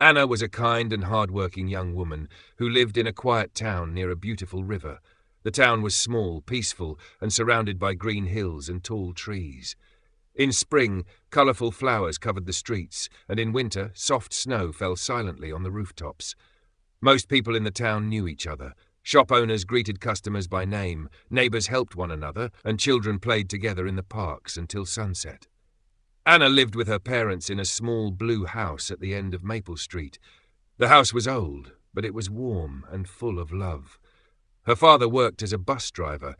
Anna was a kind and hard-working young woman who lived in a quiet town near a beautiful river. The town was small, peaceful, and surrounded by green hills and tall trees. In spring, colourful flowers covered the streets, and in winter, soft snow fell silently on the rooftops. Most people in the town knew each other. Shop owners greeted customers by name, neighbours helped one another, and children played together in the parks until sunset. Anna lived with her parents in a small blue house at the end of Maple Street. The house was old, but it was warm and full of love. Her father worked as a bus driver,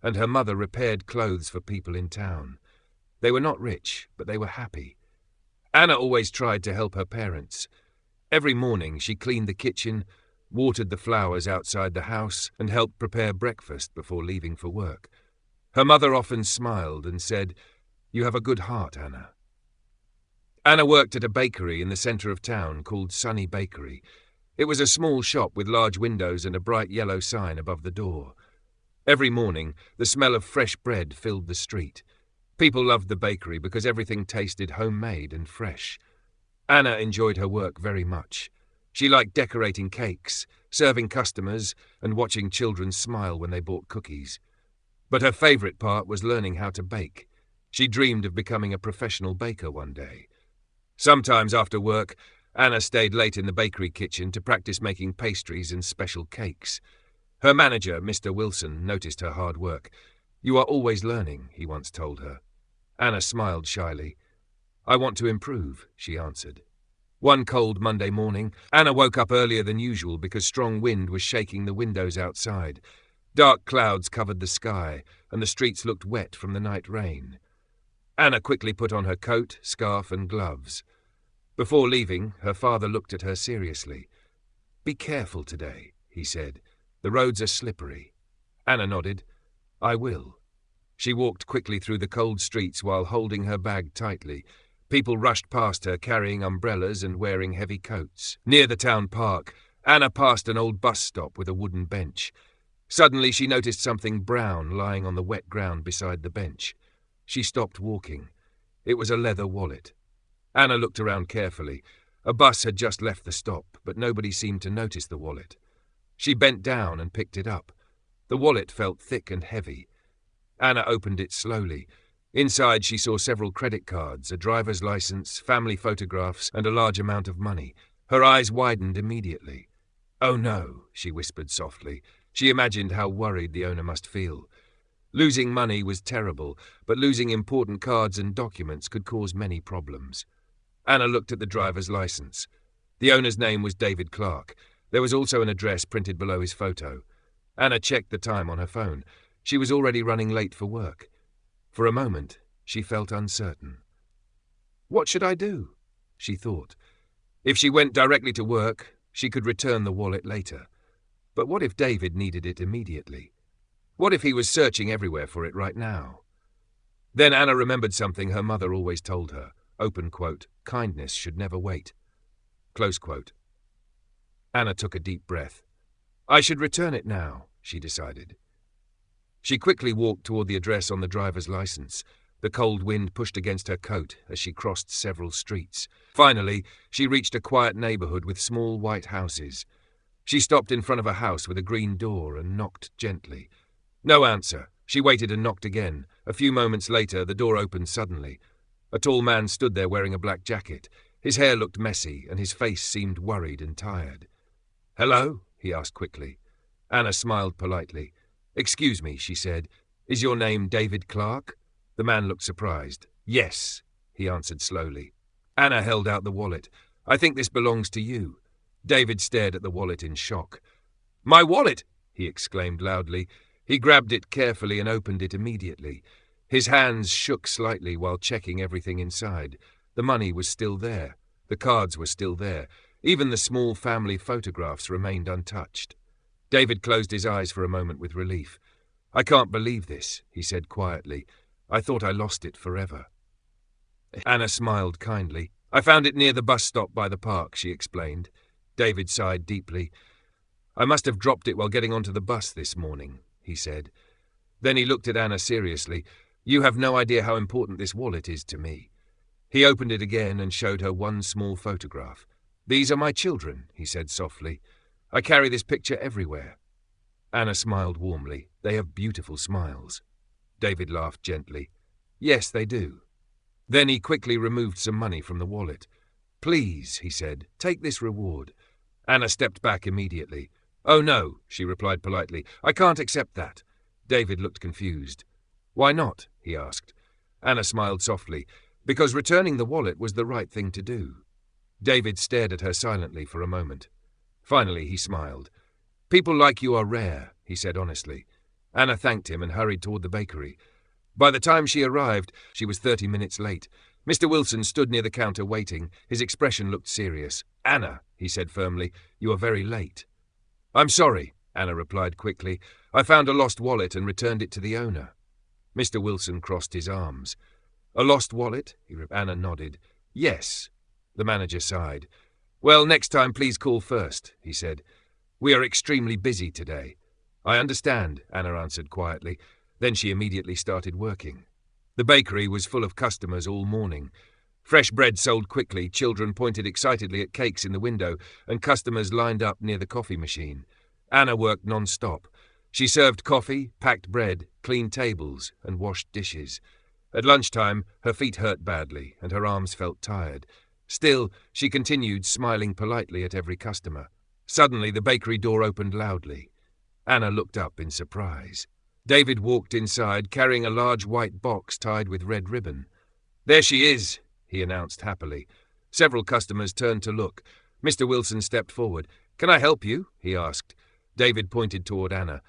and her mother repaired clothes for people in town. They were not rich, but they were happy. Anna always tried to help her parents. Every morning she cleaned the kitchen, watered the flowers outside the house, and helped prepare breakfast before leaving for work. Her mother often smiled and said, "You have a good heart, Anna." Anna worked at a bakery in the centre of town called Sunny Bakery. It was a small shop with large windows and a bright yellow sign above the door. Every morning, the smell of fresh bread filled the street. People loved the bakery because everything tasted homemade and fresh. Anna enjoyed her work very much. She liked decorating cakes, serving customers, and watching children smile when they bought cookies. But her favourite part was learning how to bake. She dreamed of becoming a professional baker one day. Sometimes after work, Anna stayed late in the bakery kitchen to practice making pastries and special cakes. Her manager, Mr. Wilson, noticed her hard work. "You are always learning," he once told her. Anna smiled shyly. "I want to improve," she answered. One cold Monday morning, Anna woke up earlier than usual because strong wind was shaking the windows outside. Dark clouds covered the sky, and the streets looked wet from the night rain. Anna quickly put on her coat, scarf, and gloves. Before leaving, her father looked at her seriously. "Be careful today," he said. "The roads are slippery." Anna nodded. "I will." She walked quickly through the cold streets while holding her bag tightly. People rushed past her carrying umbrellas and wearing heavy coats. Near the town park, Anna passed an old bus stop with a wooden bench. Suddenly she noticed something brown lying on the wet ground beside the bench. She stopped walking. It was a leather wallet. Anna looked around carefully. A bus had just left the stop, but nobody seemed to notice the wallet. She bent down and picked it up. The wallet felt thick and heavy. Anna opened it slowly. Inside she saw several credit cards, a driver's license, family photographs, and a large amount of money. Her eyes widened immediately. "Oh no," she whispered softly. She imagined how worried the owner must feel. Losing money was terrible, but losing important cards and documents could cause many problems. Anna looked at the driver's license. The owner's name was David Clark. There was also an address printed below his photo. Anna checked the time on her phone. She was already running late for work. For a moment, she felt uncertain. "What should I do?" she thought. If she went directly to work, she could return the wallet later. But what if David needed it immediately? What if he was searching everywhere for it right now? Then Anna remembered something her mother always told her, open quote, "Kindness should never wait," close quote. Anna took a deep breath. "I should return it now," she decided. She quickly walked toward the address on the driver's license. The cold wind pushed against her coat as she crossed several streets. Finally, she reached a quiet neighborhood with small white houses. She stopped in front of a house with a green door and knocked gently. No answer. She waited and knocked again. A few moments later, the door opened suddenly. A tall man stood there wearing a black jacket. His hair looked messy, and his face seemed worried and tired. "Hello?" he asked quickly. Anna smiled politely. "Excuse me," she said. "Is your name David Clark?" The man looked surprised. "Yes," he answered slowly. Anna held out the wallet. "I think this belongs to you." David stared at the wallet in shock. "My wallet!" he exclaimed loudly. He grabbed it carefully and opened it immediately. His hands shook slightly while checking everything inside. The money was still there. The cards were still there. Even the small family photographs remained untouched. David closed his eyes for a moment with relief. "I can't believe this," he said quietly. "I thought I lost it forever." Anna smiled kindly. "I found it near the bus stop by the park," she explained. David sighed deeply. "I must have dropped it while getting onto the bus this morning," he said. Then he looked at Anna seriously. "You have no idea how important this wallet is to me." He opened it again and showed her one small photograph. "These are my children," he said softly. "I carry this picture everywhere." Anna smiled warmly. "They have beautiful smiles." David laughed gently. "Yes, they do." Then he quickly removed some money from the wallet. "Please," he said, "take this reward." Anna stepped back immediately. "Oh, no," she replied politely. "I can't accept that." David looked confused. "Why not?" he asked. Anna smiled softly. "Because returning the wallet was the right thing to do." David stared at her silently for a moment. Finally, he smiled. "People like you are rare," he said honestly. Anna thanked him and hurried toward the bakery. By the time she arrived, she was 30 minutes late. Mr. Wilson stood near the counter waiting. His expression looked serious. "Anna," he said firmly, "you are very late." "I'm sorry," Anna replied quickly. "I found a lost wallet and returned it to the owner." Mr. Wilson crossed his arms. "A lost wallet?" Anna nodded. "Yes." The manager sighed. "Well, next time please call first," he said. "We are extremely busy today." "I understand," Anna answered quietly. Then she immediately started working. The bakery was full of customers all morning. Fresh bread sold quickly, children pointed excitedly at cakes in the window, and customers lined up near the coffee machine. Anna worked non-stop. She served coffee, packed bread, cleaned tables, and washed dishes. At lunchtime, her feet hurt badly, and her arms felt tired. Still, she continued, smiling politely at every customer. Suddenly, the bakery door opened loudly. Anna looked up in surprise. David walked inside, carrying a large white box tied with red ribbon. "There she is," he announced happily. Several customers turned to look. Mr. Wilson stepped forward. "Can I help you?" he asked. David pointed toward Anna.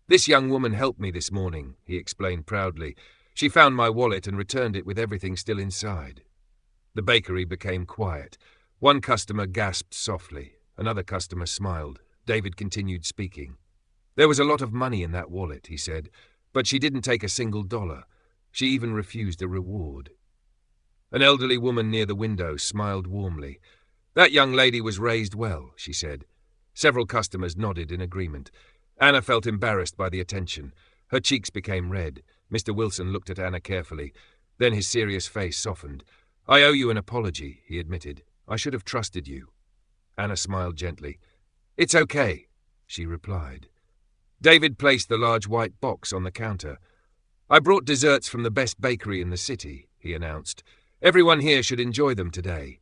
"This young woman helped me this morning," he explained proudly. "She found my wallet and returned it with everything still inside." The bakery became quiet. One customer gasped softly. Another customer smiled. David continued speaking. "There was a lot of money in that wallet," he said, "but she didn't take a single dollar. She even refused a reward." An elderly woman near the window smiled warmly. "That young lady was raised well," she said. Several customers nodded in agreement. Anna felt embarrassed by the attention. Her cheeks became red. Mr. Wilson looked at Anna carefully. Then his serious face softened. "I owe you an apology," he admitted. "I should have trusted you." Anna smiled gently. "It's okay," she replied. David placed the large white box on the counter. "I brought desserts from the best bakery in the city," he announced. "Everyone here should enjoy them today."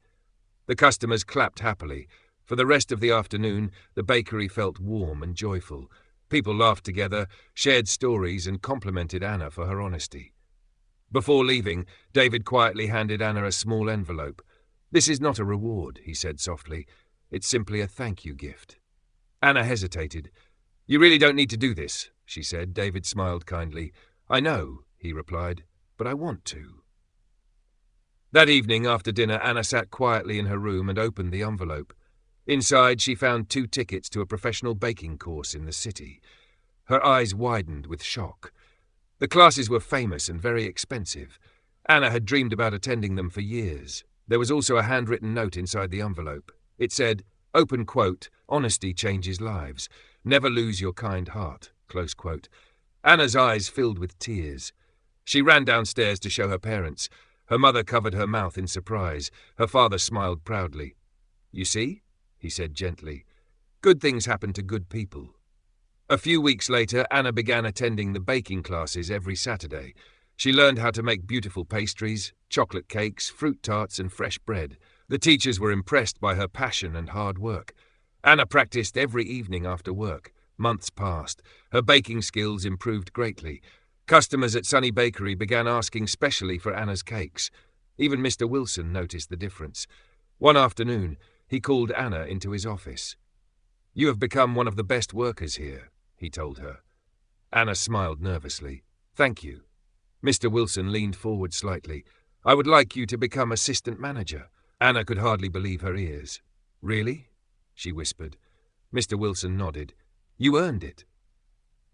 The customers clapped happily. For the rest of the afternoon, the bakery felt warm and joyful. People laughed together, shared stories, and complimented Anna for her honesty. Before leaving, David quietly handed Anna a small envelope. "This is not a reward," he said softly. "It's simply a thank you gift." Anna hesitated. "You really don't need to do this," she said. David smiled kindly. "I know," he replied, "but I want to." That evening, after dinner, Anna sat quietly in her room and opened the envelope. Inside, she found 2 tickets to a professional baking course in the city. Her eyes widened with shock. The classes were famous and very expensive. Anna had dreamed about attending them for years. There was also a handwritten note inside the envelope. It said, open quote, "Honesty changes lives. Never lose your kind heart," close quote. Anna's eyes filled with tears. She ran downstairs to show her parents. Her mother covered her mouth in surprise. Her father smiled proudly. "You see?" he said gently. "Good things happen to good people." A few weeks later, Anna began attending the baking classes every Saturday. She learned how to make beautiful pastries, chocolate cakes, fruit tarts, and fresh bread. The teachers were impressed by her passion and hard work. Anna practiced every evening after work. Months passed. Her baking skills improved greatly. Customers at Sunny Bakery began asking specially for Anna's cakes. Even Mr. Wilson noticed the difference. One afternoon, he called Anna into his office. "You have become one of the best workers here," he told her. Anna smiled nervously. "Thank you." Mr. Wilson leaned forward slightly. "I would like you to become assistant manager." Anna could hardly believe her ears. "Really?" she whispered. Mr. Wilson nodded. "You earned it."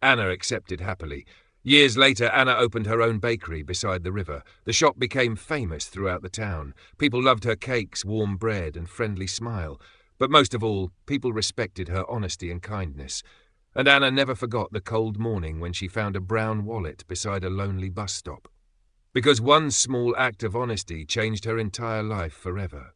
Anna accepted happily. Years later, Anna opened her own bakery beside the river. The shop became famous throughout the town. People loved her cakes, warm bread, and friendly smile. But most of all, people respected her honesty and kindness. And Anna never forgot the cold morning when she found a brown wallet beside a lonely bus stop. Because one small act of honesty changed her entire life forever.